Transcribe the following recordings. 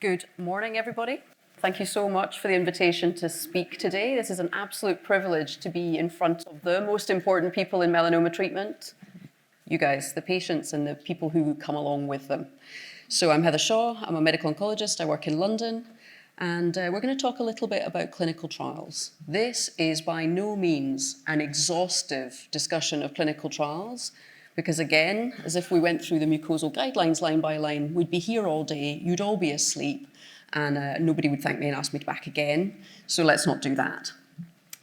Good morning, everybody. Thank you so much for the invitation to speak today. This is an absolute privilege to be in front of the most important people in melanoma treatment, you guys, the patients and the people who come along with them. So I'm Heather Shaw, I'm a medical oncologist, I work in London, and we're going to talk a little bit about clinical trials. This is by no means an exhaustive discussion of clinical trials, because again, as if we went through the mucosal guidelines line by line, we'd be here all day, you'd all be asleep, and nobody would thank me and ask me back again. So let's not do that.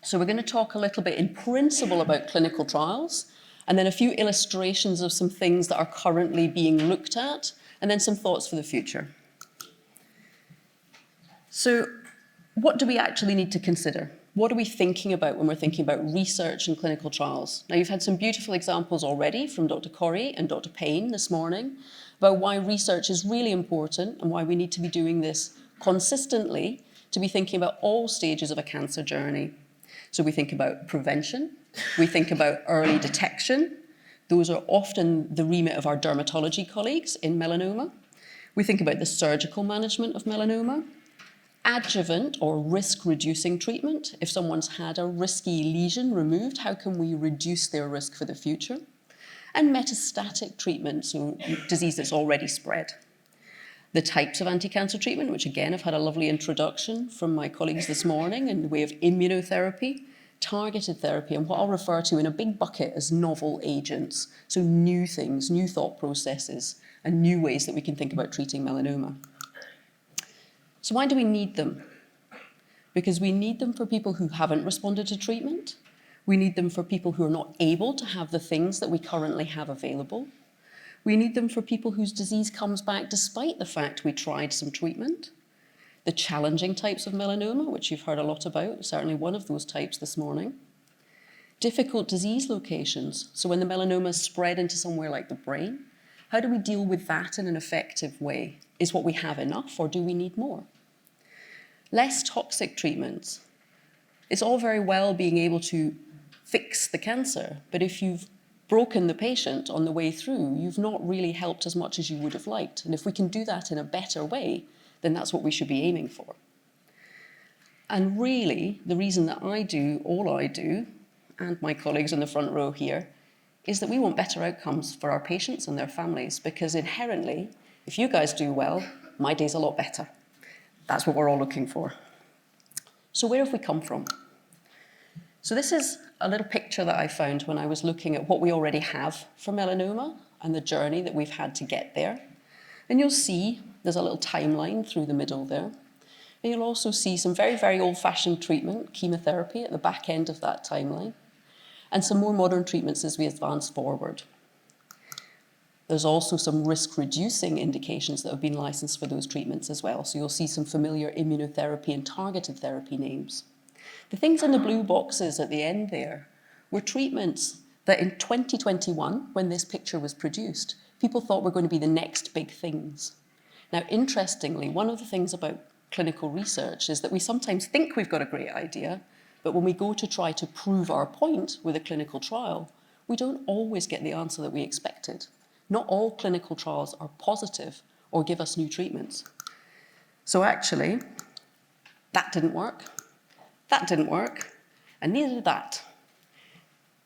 So we're going to talk a little bit in principle about clinical trials, and then a few illustrations of some things that are currently being looked at, and then some thoughts for the future. So what do we actually need to consider? What are we thinking about when we're thinking about research and clinical trials? Now, you've had some beautiful examples already from Dr. Corey and Dr. Payne this morning about why research is really important and why we need to be doing this consistently to be thinking about all stages of a cancer journey. So we think about prevention, we think about early detection. Those are often the remit of our dermatology colleagues in melanoma. We think about the surgical management of melanoma, adjuvant or risk-reducing treatment. If someone's had a risky lesion removed, how can we reduce their risk for the future? And metastatic treatment, so disease that's already spread. The types of anti-cancer treatment, which again, I've had a lovely introduction from my colleagues this morning in the way of immunotherapy, targeted therapy, and what I'll refer to in a big bucket as novel agents. So new things, new thought processes, and new ways that we can think about treating melanoma. So why do we need them? Because we need them for people who haven't responded to treatment. We need them for people who are not able to have the things that we currently have available. We need them for people whose disease comes back despite the fact we tried some treatment. The challenging types of melanoma, which you've heard a lot about, certainly one of those types this morning. Difficult disease locations, so when the melanoma is spread into somewhere like the brain, how do we deal with that in an effective way? Is what we have enough, or do we need more? Less toxic treatments. It's all very well being able to fix the cancer, but if you've broken the patient on the way through, you've not really helped as much as you would have liked. And if we can do that in a better way, then that's what we should be aiming for. And really, the reason that I do all I do, and my colleagues in the front row here, is that we want better outcomes for our patients and their families, because inherently, if you guys do well, my day's a lot better. That's what we're all looking for. So where have we come from? So this is a little picture that I found when I was looking at what we already have for melanoma and the journey that we've had to get there. And you'll see there's a little timeline through the middle there. And you'll also see some very, very old-fashioned treatment, chemotherapy, at the back end of that timeline, and some more modern treatments as we advance forward. There's also some risk-reducing indications that have been licensed for those treatments as well. So you'll see some familiar immunotherapy and targeted therapy names. The things in the blue boxes at the end there were treatments that in 2021, when this picture was produced, people thought were going to be the next big things. Now, interestingly, one of the things about clinical research is that we sometimes think we've got a great idea, but when we go to try to prove our point with a clinical trial, we don't always get the answer that we expected. Not all clinical trials are positive or give us new treatments. So actually, that didn't work, and neither did that.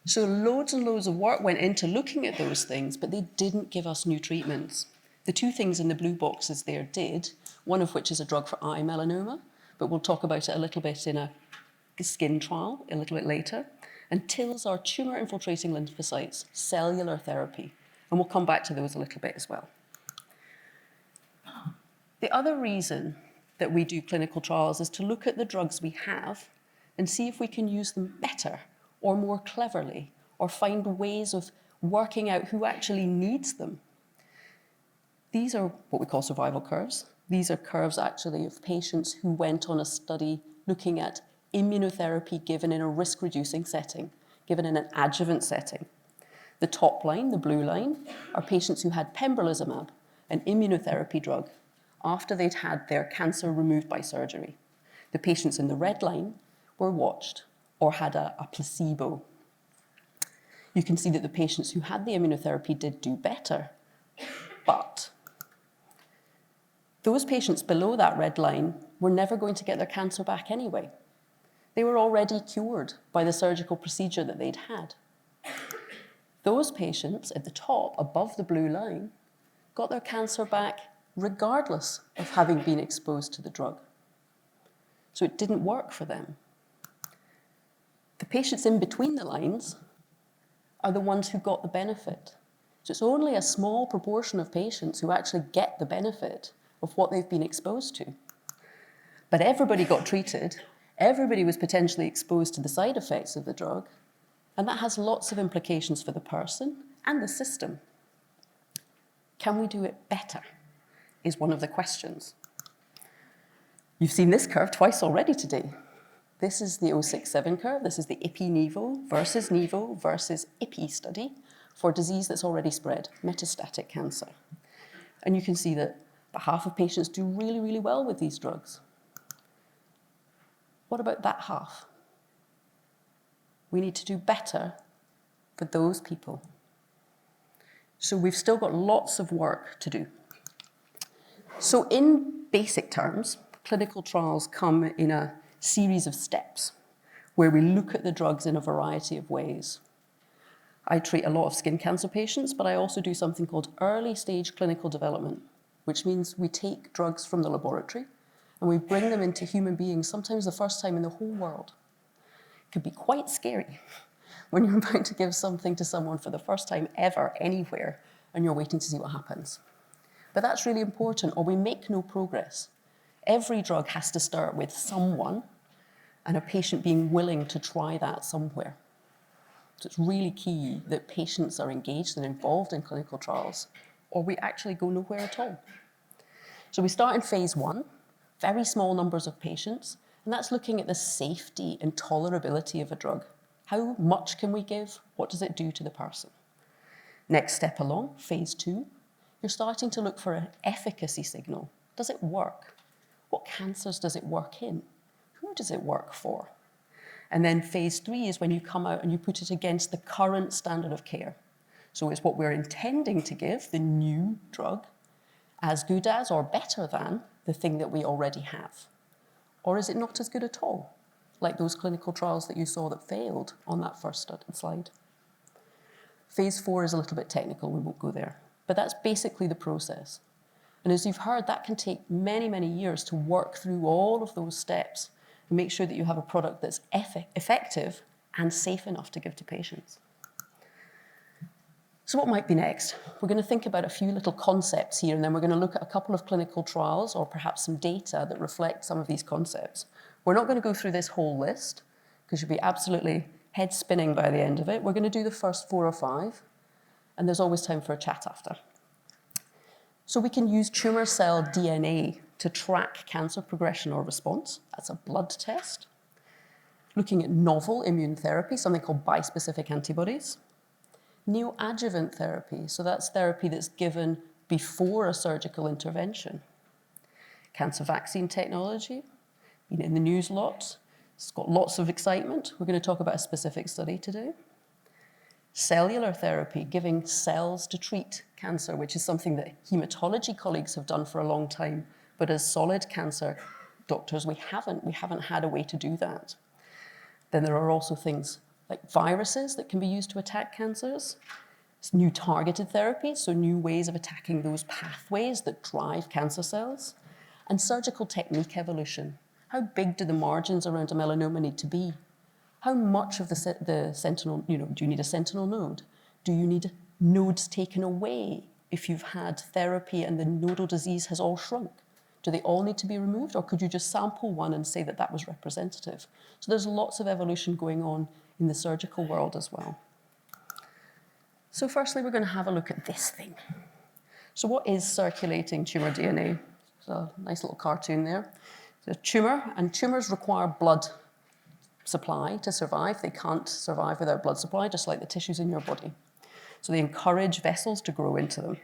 So loads and loads of work went into looking at those things, but they didn't give us new treatments. The two things in the blue boxes there did, one of which is a drug for eye melanoma, but we'll talk about it a little bit in a skin trial a little bit later, and TILs are tumor-infiltrating lymphocytes, cellular therapy. And we'll come back to those a little bit as well. The other reason that we do clinical trials is to look at the drugs we have and see if we can use them better or more cleverly, or find ways of working out who actually needs them. These are what we call survival curves. These are curves actually of patients who went on a study looking at immunotherapy given in a risk-reducing setting, given in an adjuvant setting. The top line, the blue line, are patients who had pembrolizumab, an immunotherapy drug, after they'd had their cancer removed by surgery. The patients in the red line were watched or had a placebo. You can see that the patients who had the immunotherapy did do better, but Those patients below that red line were never going to get their cancer back anyway. They were already cured by the surgical procedure that they'd had. Those patients at the top, above the blue line, got their cancer back regardless of having been exposed to the drug. So it didn't work for them. The patients in between the lines are the ones who got the benefit. So it's only a small proportion of patients who actually get the benefit of what they've been exposed to. But everybody got treated, everybody was potentially exposed to the side effects of the drug, and that has lots of implications for the person and the system. Can we do it better? Is one of the questions. You've seen this curve twice already today. This is the 067 curve. This is the IPI-NIVO versus IPI study for a disease that's already spread, metastatic cancer. And you can see that about half of patients do really, really well with these drugs. What about that half? We need to do better for those people. So we've still got lots of work to do. So in basic terms, clinical trials come in a series of steps where we look at the drugs in a variety of ways. I treat a lot of skin cancer patients, but I also do something called early stage clinical development, which means we take drugs from the laboratory and we bring them into human beings, sometimes the first time in the whole world. It can be quite scary when you're about to give something to someone for the first time ever, anywhere, and you're waiting to see what happens. But that's really important, or we make no progress. Every drug has to start with someone and a patient being willing to try that somewhere. So it's really key that patients are engaged and involved in clinical trials, or we actually go nowhere at all. So we start in phase 1, very small numbers of patients, and that's looking at the safety and tolerability of a drug. How much can we give? What does it do to the person? Next step along, phase 2, you're starting to look for an efficacy signal. Does it work? What cancers does it work in? Who does it work for? And then phase 3 is when you come out and you put it against the current standard of care. So it's what we're intending to give, the new drug, as good as or better than the thing that we already have. Or is it not as good at all, like those clinical trials that you saw that failed on that first slide? Phase 4 is a little bit technical, we won't go there. But that's basically the process. And as you've heard, that can take many, many years to work through all of those steps and make sure that you have a product that's effective and safe enough to give to patients. So what might be next? We're going to think about a few little concepts here, and then we're going to look at a couple of clinical trials or perhaps some data that reflect some of these concepts. We're not going to go through this whole list because you'll be absolutely head spinning by the end of it. We're going to do the first 4 or 5, and there's always time for a chat after. So we can use tumor cell DNA to track cancer progression or response. That's a blood test. Looking at novel immune therapy, something called bispecific antibodies. Neoadjuvant therapy, so that's therapy that's given before a surgical intervention. Cancer vaccine technology, been in the news lots. It's got lots of excitement. We're going to talk about a specific study today. Cellular therapy, giving cells to treat cancer, which is something that hematology colleagues have done for a long time, but as solid cancer doctors, we haven't had a way to do that. Then there are also things like viruses that can be used to attack cancers. It's new targeted therapies, so new ways of attacking those pathways that drive cancer cells. And surgical technique evolution. How big do the margins around a melanoma need to be? How much of the sentinel, do you need a sentinel node? Do you need nodes taken away if you've had therapy and the nodal disease has all shrunk? Do they all need to be removed, or could you just sample one and say that that was representative? So there's lots of evolution going on in the surgical world as well. So firstly, we're going to have a look at this thing. So what is circulating tumor DNA? So a nice little cartoon there. It's a tumor, and tumors require blood supply to survive. They can't survive without blood supply, just like the tissues in your body. So they encourage vessels to grow into them.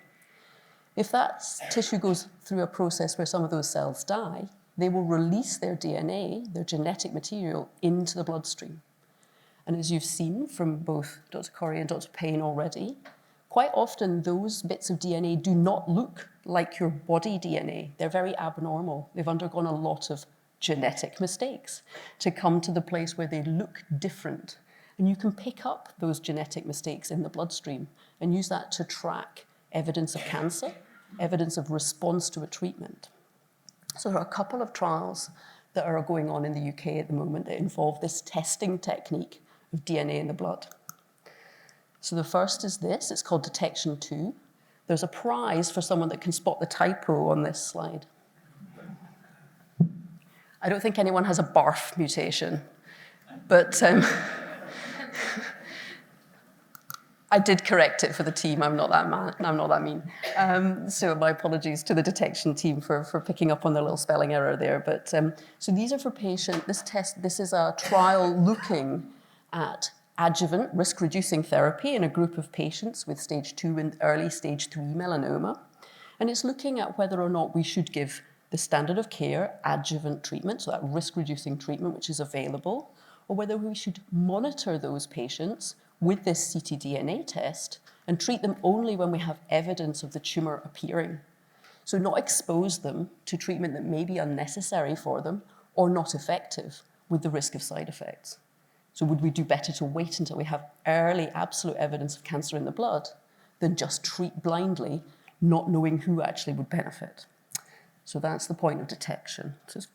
If that tissue goes through a process where some of those cells die, they will release their DNA, their genetic material, into the bloodstream. And as you've seen from both Dr. Corrie and Dr. Payne already, Quite often, those bits of DNA do not look like your body DNA. They're very abnormal. They've undergone a lot of genetic mistakes to come to the place where they look different. And you can pick up those genetic mistakes in the bloodstream and use that to track evidence of cancer, evidence of response to a treatment. So there are a couple of trials that are going on in the UK at the moment that involve this testing technique of DNA in the blood. So the first is this, it's called Detection 2. There's a prize for someone that can spot the typo on this slide. I don't think anyone has a BARF mutation, but I did correct it for the team. I'm not that mean. So my apologies to the detection team for picking up on their little spelling error there. But so these are for patient. This is a trial looking at adjuvant risk-reducing therapy in a group of patients with stage 2 and early stage 3 melanoma. And it's looking at whether or not we should give the standard of care adjuvant treatment, so that risk-reducing treatment which is available, or whether we should monitor those patients with this ctDNA test and treat them only when we have evidence of the tumour appearing. So not expose them to treatment that may be unnecessary for them or not effective with the risk of side effects. So would we do better to wait until we have early absolute evidence of cancer in the blood than just treat blindly, not knowing who actually would benefit? So that's the point of detection. So it's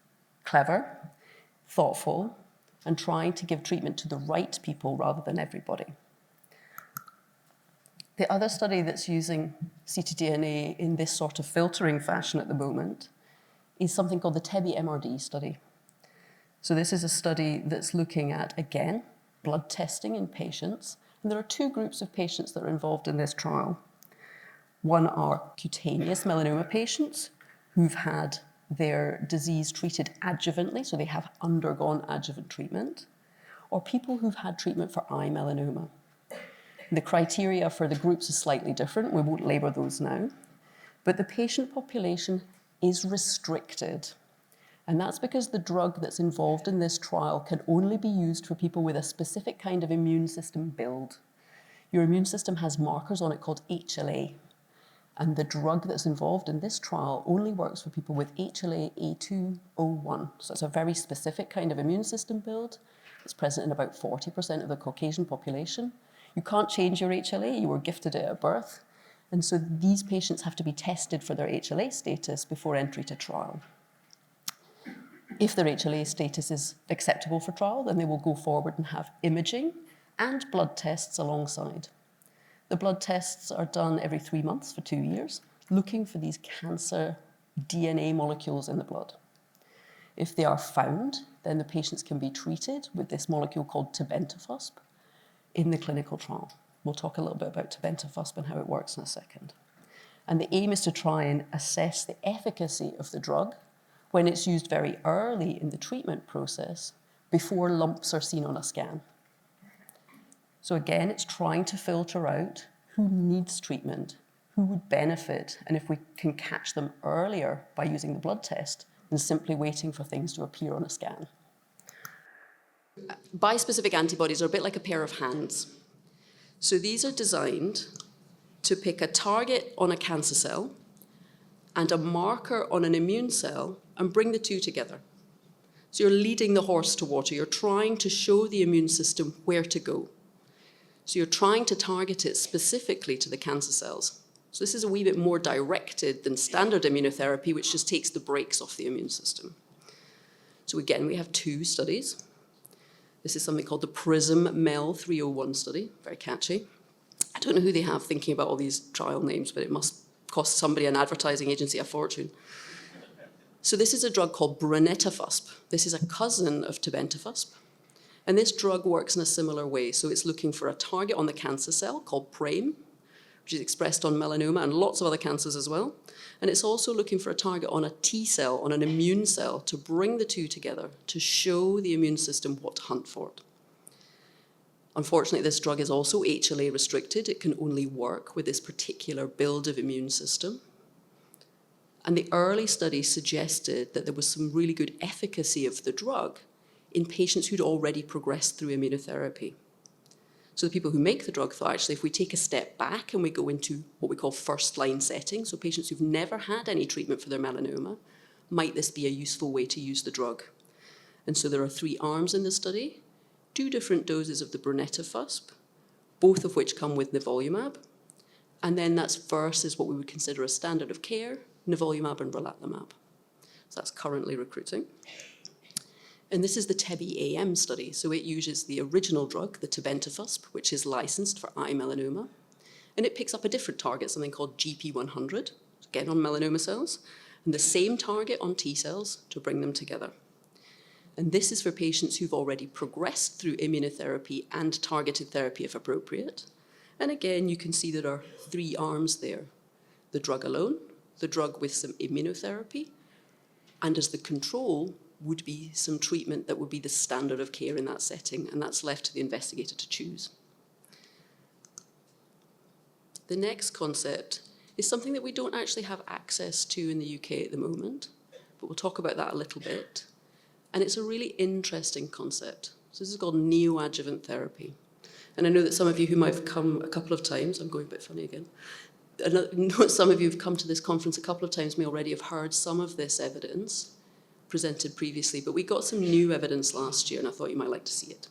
clever, thoughtful, and trying to give treatment to the right people rather than everybody. The other study that's using ctDNA in this sort of filtering fashion at the moment is something called the TEBI-MRD study. So this is a study that's looking at, again, blood testing in patients. And there are two groups of patients that are involved in this trial. One are cutaneous melanoma patients who've had their disease treated adjuvantly, so they have undergone adjuvant treatment, or people who've had treatment for eye melanoma. The criteria for the groups is slightly different. We won't labour those now. But the patient population is restricted. And that's because the drug that's involved in this trial can only be used for people with a specific kind of immune system build. Your immune system has markers on it called HLA. And the drug that's involved in this trial only works for people with HLA-A201. So it's a very specific kind of immune system build. It's present in about 40% of the Caucasian population. You can't change your HLA, you were gifted it at birth. And so these patients have to be tested for their HLA status before entry to trial. If their HLA status is acceptable for trial, then they will go forward and have imaging and blood tests alongside. The blood tests are done every 3 months for 2 years, looking for these cancer DNA molecules in the blood. If they are found, then the patients can be treated with this molecule called tebentafusp in the clinical trial. We'll talk a little bit about tebentafusp and how it works in a second. And the aim is to try and assess the efficacy of the drug when it's used very early in the treatment process before lumps are seen on a scan. So again, it's trying to filter out who needs treatment, who would benefit, and if we can catch them earlier by using the blood test than simply waiting for things to appear on a scan. Bispecific antibodies are a bit like a pair of hands. So these are designed to pick a target on a cancer cell and a marker on an immune cell and bring the two together. So you're leading the horse to water. You're trying to show the immune system where to go. So you're trying to target it specifically to the cancer cells. So this is a wee bit more directed than standard immunotherapy, which just takes the brakes off the immune system. So again, we have two studies. This is something called the PRISM-MEL 301 study, very catchy. I don't know who they have thinking about all these trial names, but it must cost somebody an advertising agency a fortune. So this is a drug called brenetafusp. This is a cousin of tebentafusp. And this drug works in a similar way. So it's looking for a target on the cancer cell called PRAME, which is expressed on melanoma and lots of other cancers as well. And it's also looking for a target on a T cell, on an immune cell, to bring the two together, to show the immune system what to hunt for it. Unfortunately, this drug is also HLA restricted. It can only work with this particular build of immune system. And the early study suggested that there was some really good efficacy of the drug in patients who'd already progressed through immunotherapy. So the people who make the drug thought, actually, if we take a step back and we go into what we call first-line setting, so patients who've never had any treatment for their melanoma, might this be a useful way to use the drug? And so there are 3 arms in the study, 2 different doses of the brenetafusp, both of which come with nivolumab, and then that's versus what we would consider a standard of care, nivolumab and relatlimab. So that's currently recruiting. And this is the TEBE-AM study. So it uses the original drug, the tebentafusp, which is licensed for eye melanoma. And it picks up a different target, something called GP100, again on melanoma cells, and the same target on T cells to bring them together. And this is for patients who've already progressed through immunotherapy and targeted therapy if appropriate. And again, you can see there are 3 arms there. The drug alone, the drug with some immunotherapy, and as the control would be some treatment that would be the standard of care in that setting, and that's left to the investigator to choose. The next concept is something that we don't actually have access to in the UK at the moment, but we'll talk about that a little bit. And it's a really interesting concept. So this is called neoadjuvant therapy. And I know that some of you who might have come a couple of times, I'm going a bit funny again, I know some of you who've come to this conference a couple of times may already have heard some of this evidence presented previously, but we got some new evidence last year and I thought you might like to see it.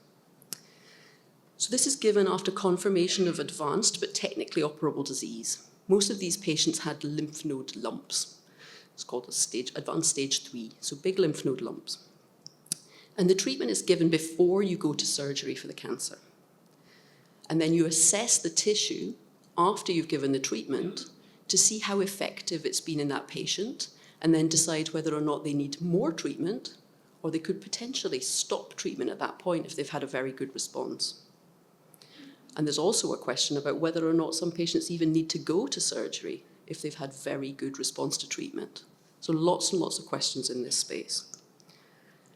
So this is given after confirmation of advanced but technically operable disease. Most of these patients had lymph node lumps. It's called advanced stage 3, so big lymph node lumps. And the treatment is given before you go to surgery for the cancer. And then you assess the tissue after you've given the treatment to see how effective it's been in that patient, and then decide whether or not they need more treatment, or they could potentially stop treatment at that point if they've had a very good response. And there's also a question about whether or not some patients even need to go to surgery if they've had very good response to treatment. So lots and lots of questions in this space.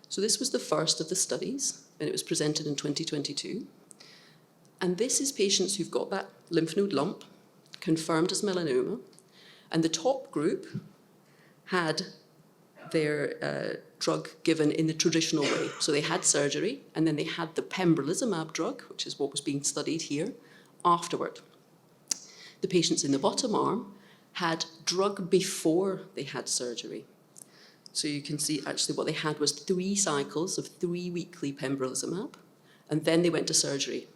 So this was the first of the studies, and it was presented in 2022. And this is patients who've got that lymph node lump, confirmed as melanoma, and the top group had their drug given in the traditional way. So they had surgery, and then they had the pembrolizumab drug, which is what was being studied here, afterward. The patients in the bottom arm had drug before they had surgery. So you can see actually what they had was 3 cycles of 3 weekly pembrolizumab, and then they went to surgery.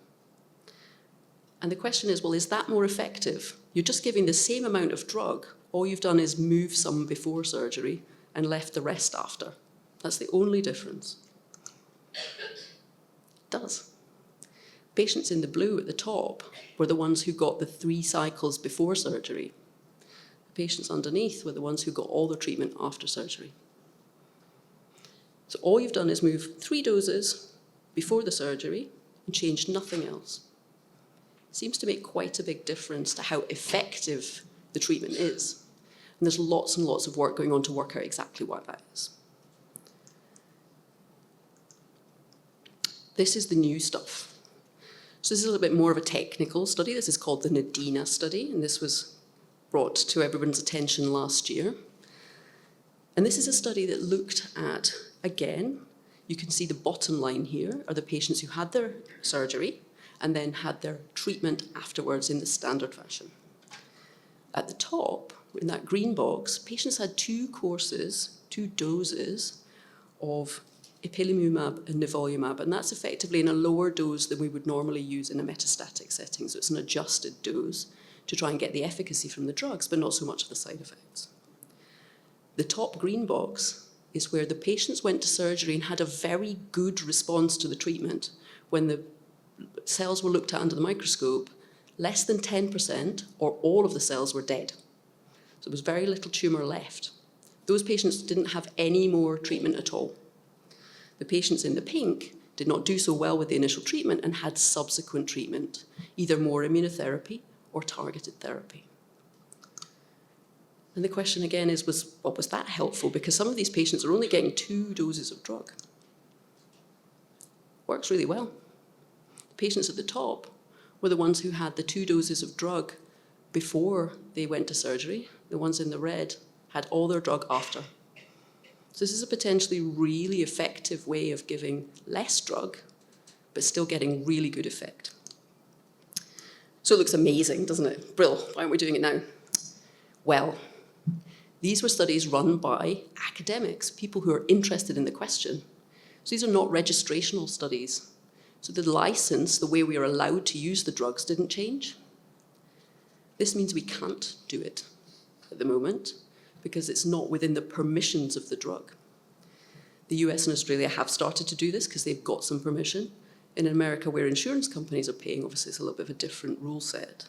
And the question is, well, is that more effective? You're just giving the same amount of drug. All you've done is move some before surgery and left the rest after. That's the only difference. It does. Patients in the blue at the top were the ones who got the 3 cycles before surgery. The patients underneath were the ones who got all the treatment after surgery. So all you've done is move 3 doses before the surgery and changed nothing else. Seems to make quite a big difference to how effective the treatment is. And there's lots and lots of work going on to work out exactly what that is. This is the new stuff. So this is a little bit more of a technical study. This is called the NADINA study, and this was brought to everyone's attention last year. And this is a study that looked at, again, you can see the bottom line here are the patients who had their surgery and then had their treatment afterwards in the standard fashion. At the top, in that green box, patients had 2 courses, 2 doses of ipilimumab and nivolumab, and that's effectively in a lower dose than we would normally use in a metastatic setting. So it's an adjusted dose to try and get the efficacy from the drugs, but not so much of the side effects. The top green box is where the patients went to surgery and had a very good response to the treatment. When the cells were looked at under the microscope, less than 10% or all of the cells were dead. So there was very little tumour left. Those patients didn't have any more treatment at all. The patients in the pink did not do so well with the initial treatment and had subsequent treatment, either more immunotherapy or targeted therapy. And the question again is, was that helpful? Because some of these patients are only getting 2 doses of drug. Works really well. The patients at the top were the ones who had the 2 doses of drug before they went to surgery. The ones in the red had all their drug after. So this is a potentially really effective way of giving less drug, but still getting really good effect. So it looks amazing, doesn't it? Brill, why aren't we doing it now? Well, these were studies run by academics, people who are interested in the question. So these are not registrational studies. So the license, the way we are allowed to use the drugs, didn't change. This means we can't do it at the moment because it's not within the permissions of the drug. The US and Australia have started to do this because they've got some permission. In America, where insurance companies are paying, obviously it's a little bit of a different rule set.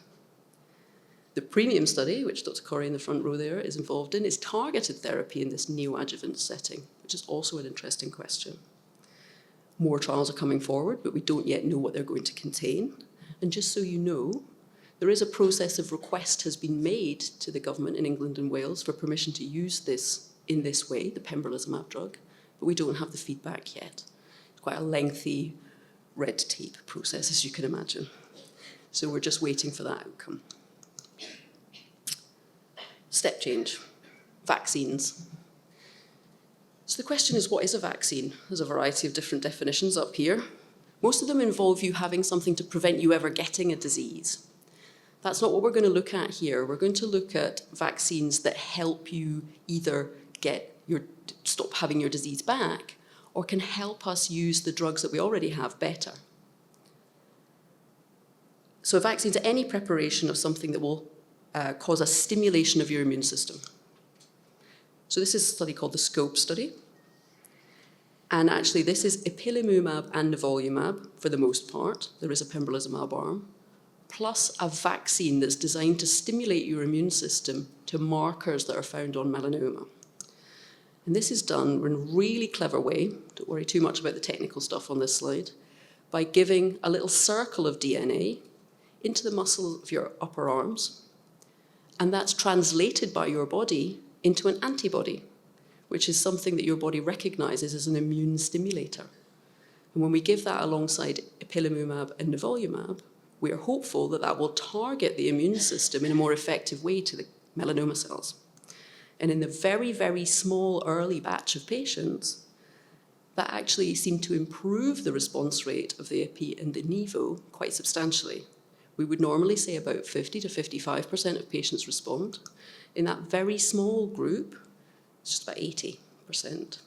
The premium study, which Dr. Corey in the front row there is involved in, is targeted therapy in this neoadjuvant setting, which is also an interesting question. More trials are coming forward, but we don't yet know what they're going to contain. And just so you know, there is a process of request has been made to the government in England and Wales for permission to use this in this way, the pembrolizumab drug, but we don't have the feedback yet. It's quite a lengthy red tape process, as you can imagine. So we're just waiting for that outcome. Step change, vaccines. So the question is, what is a vaccine? There's a variety of different definitions up here. Most of them involve you having something to prevent you ever getting a disease. That's not what we're going to look at here. We're going to look at vaccines that help you either stop having your disease back or can help us use the drugs that we already have better. So a vaccine is any preparation of something that will cause a stimulation of your immune system. So this is a study called the SCOPE study. And actually, this is ipilimumab and nivolumab for the most part. There is a pembrolizumab arm, plus a vaccine that's designed to stimulate your immune system to markers that are found on melanoma. And this is done in a really clever way, don't worry too much about the technical stuff on this slide, by giving a little circle of DNA into the muscle of your upper arms, and that's translated by your body into an antibody, which is something that your body recognizes as an immune stimulator. And when we give that alongside ipilimumab and nivolumab, we are hopeful that that will target the immune system in a more effective way to the melanoma cells. And in the very, very small early batch of patients, that actually seemed to improve the response rate of the ipi and the nivo quite substantially. We would normally say about 50 to 55% of patients respond. In that very small group, it's just about 80%.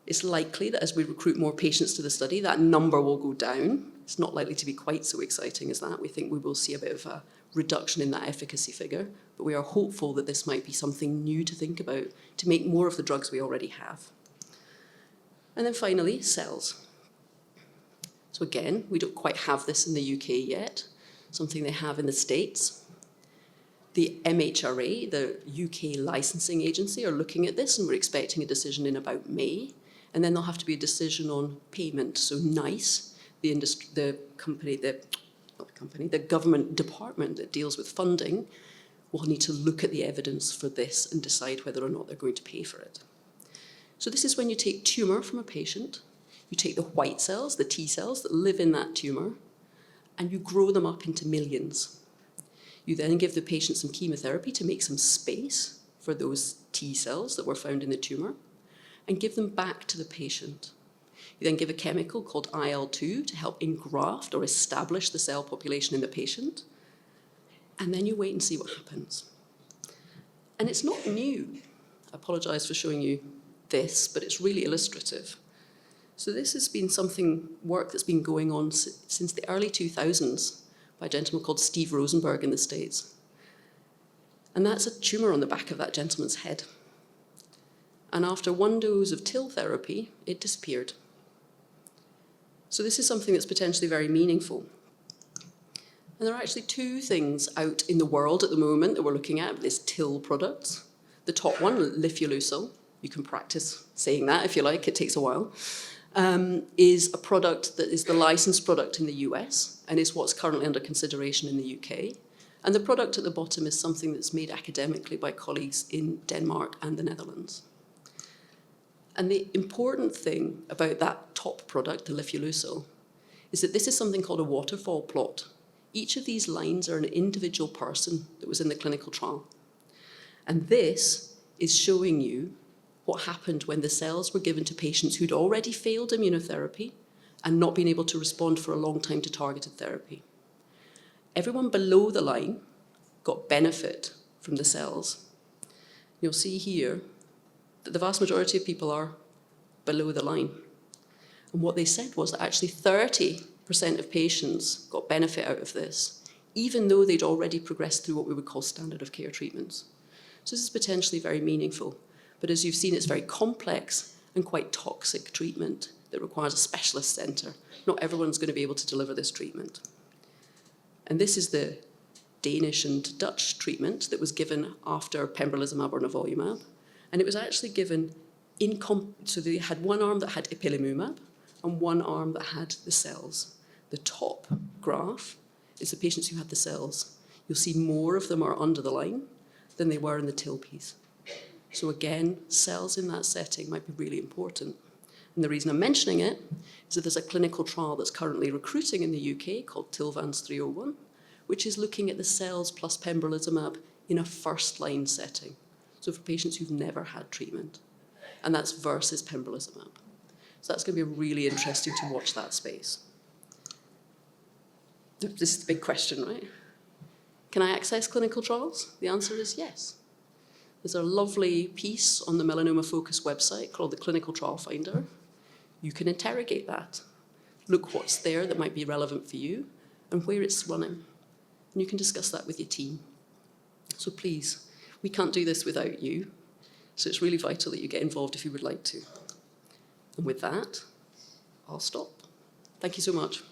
It's likely that as we recruit more patients to the study, that number will go down. It's not likely to be quite so exciting as that. We think we will see a bit of a reduction in that efficacy figure, but we are hopeful that this might be something new to think about to make more of the drugs we already have. And then finally, cells. So again, we don't quite have this in the UK yet, something they have in the States. The MHRA, the UK licensing agency, are looking at this, and we're expecting a decision in about May. And then there'll have to be a decision on payment. So NICE, the government department that deals with funding, will need to look at the evidence for this and decide whether or not they're going to pay for it. So this is when you take tumour from a patient, you take the white cells, the T cells that live in that tumour, and you grow them up into millions. You then give the patient some chemotherapy to make some space for those T cells that were found in the tumour, and give them back to the patient. You then give a chemical called IL-2 to help engraft or establish the cell population in the patient, and then you wait and see what happens. And it's not new. I apologise for showing you this, but it's really illustrative. So this has been work that's been going on since the early 2000s by a gentleman called Steve Rosenberg in the States. And that's a tumour on the back of that gentleman's head. And after one dose of TIL therapy, it disappeared. So this is something that's potentially very meaningful. And there are actually two things out in the world at the moment that we're looking at, this TIL products. The top one, lifileucel, you can practice saying that if you like, it takes a while, is a product that is the licensed product in the US and is what's currently under consideration in the UK. And the product at the bottom is something that's made academically by colleagues in Denmark and the Netherlands. And the important thing about that top product, the lifileucel, is that this is something called a waterfall plot. Each of these lines are an individual person that was in the clinical trial. And this is showing you what happened when the cells were given to patients who'd already failed immunotherapy and not been able to respond for a long time to targeted therapy. everyone below the line got benefit from the cells. You'll see here that the vast majority of people are below the line. And what they said was that actually 30% of patients got benefit out of this, even though they'd already progressed through what we would call standard of care treatments. So this is potentially very meaningful. But as you've seen, it's very complex and quite toxic treatment that requires a specialist centre. Not everyone's going to be able to deliver this treatment. And this is the Danish and Dutch treatment that was given after pembrolizumab or nivolumab. And it was actually given so they had one arm that had ipilimumab and one arm that had the cells. The top graph is the patients who had the cells. You'll see more of them are under the line than they were in the TIL piece. So again, cells in that setting might be really important. And the reason I'm mentioning it is that there's a clinical trial that's currently recruiting in the UK called TILVANCE 301, which is looking at the cells plus pembrolizumab in a first-line setting. So for patients who've never had treatment. And that's versus pembrolizumab. So that's going to be really interesting to watch that space. This is the big question, right? Can I access clinical trials? The answer is yes. There's a lovely piece on the Melanoma Focus website called the Clinical Trial Finder. You can interrogate that. Look what's there that might be relevant for you and where it's running. And you can discuss that with your team. So please, we can't do this without you. So it's really vital that you get involved if you would like to. And with that, I'll stop. Thank you so much.